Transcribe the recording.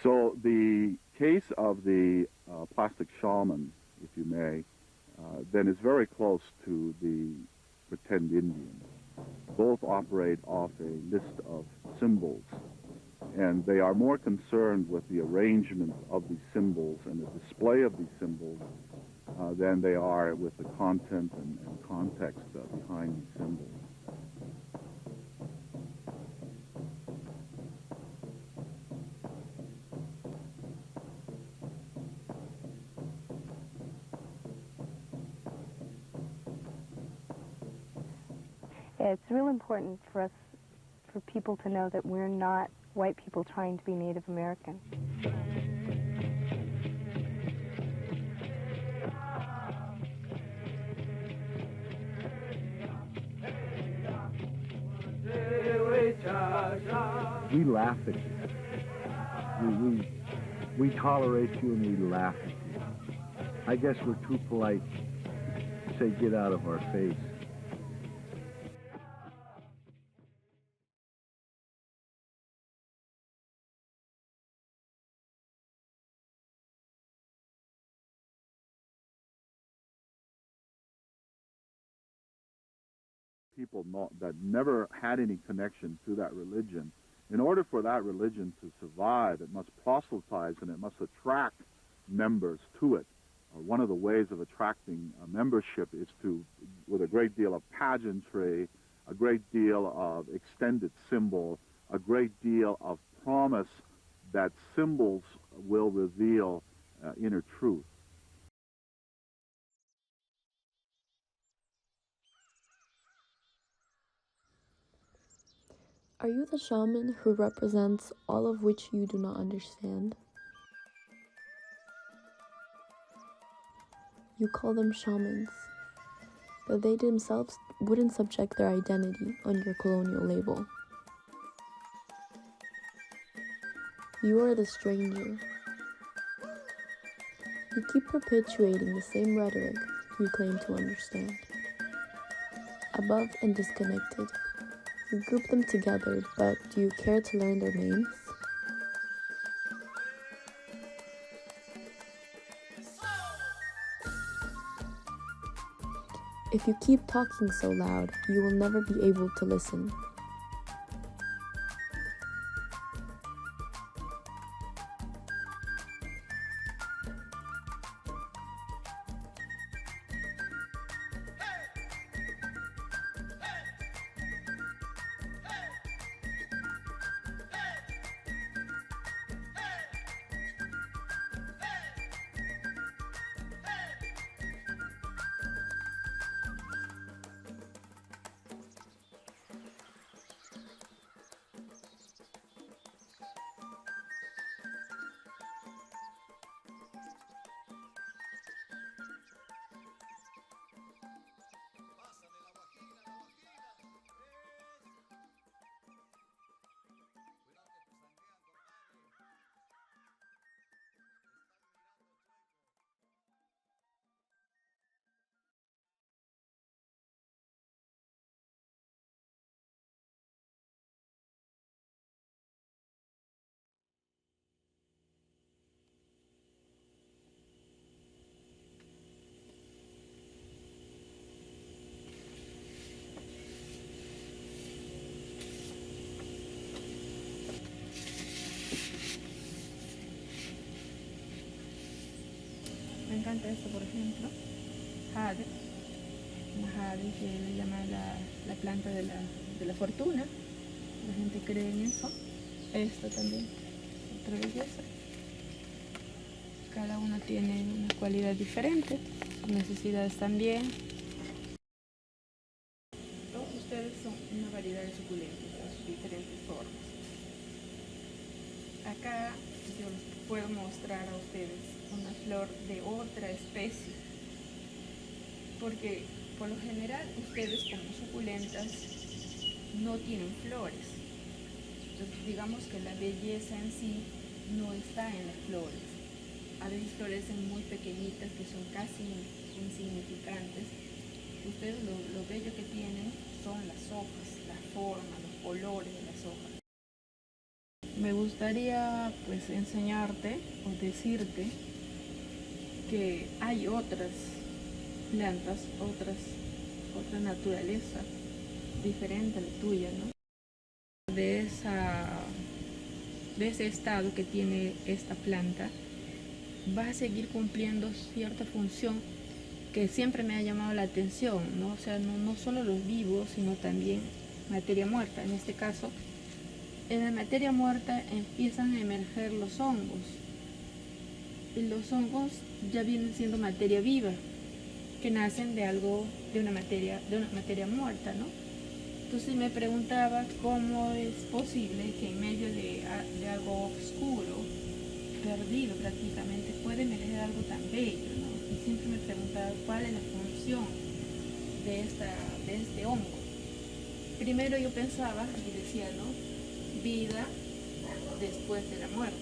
So the case of the plastic shaman, if you may, then is very close to the pretend Indian. Both operate off a list of symbols, and they are more concerned with the arrangement of these symbols and the display of these symbols than they are with the content and context behind these symbols. It's real important for us, for people to know that we're not white people trying to be Native American. We laugh at you. We tolerate you and we laugh at you. I guess we're too polite to say get out of our face. People that never had any connection to that religion. In order for that religion to survive, it must proselytize and it must attract members to it. One of the ways of attracting membership is with a great deal of pageantry, a great deal of extended symbol, a great deal of promise that symbols will reveal inner truth. Are you the shaman who represents all of which you do not understand? You call them shamans, but they themselves wouldn't subject their identity on your colonial label. You are the stranger. You keep perpetuating the same rhetoric you claim to understand. Above and disconnected. You group them together, but do you care to learn their names? If you keep talking so loud, you will never be able to listen. Me encanta esto, por ejemplo, jade, una jade que le llaman la planta de la fortuna. La gente cree en eso. Esto también, otra belleza. Cada uno tiene una cualidad diferente, sus necesidades también. Todos ustedes son una variedad de suculentas en sus diferentes formas. Acá yo les puedo mostrar a ustedes una flor de otra especie, porque por lo general ustedes como suculentas no tienen flores. Entonces digamos que la belleza en sí no está en las flores. A veces florecen muy pequeñitas que son casi insignificantes. Ustedes lo bello que tienen son las hojas, la forma, los colores de las hojas. me gustaría pues enseñarte o decirte que hay otras plantas, otra naturaleza diferente a la tuya, ¿no? De ese estado que tiene esta planta, va a seguir cumpliendo cierta función que siempre me ha llamado la atención, ¿no? O sea, no solo los vivos, sino también materia muerta. En este caso, en la materia muerta empiezan a emerger los hongos. Y los hongos ya vienen siendo materia viva, que nacen de una materia muerta, ¿no? Entonces me preguntaba cómo es posible que en medio de algo oscuro, perdido prácticamente, puede emerger algo tan bello, ¿no? Y siempre me preguntaba cuál es la función de este hongo. Primero yo pensaba y decía, ¿no? Vida después de la muerte.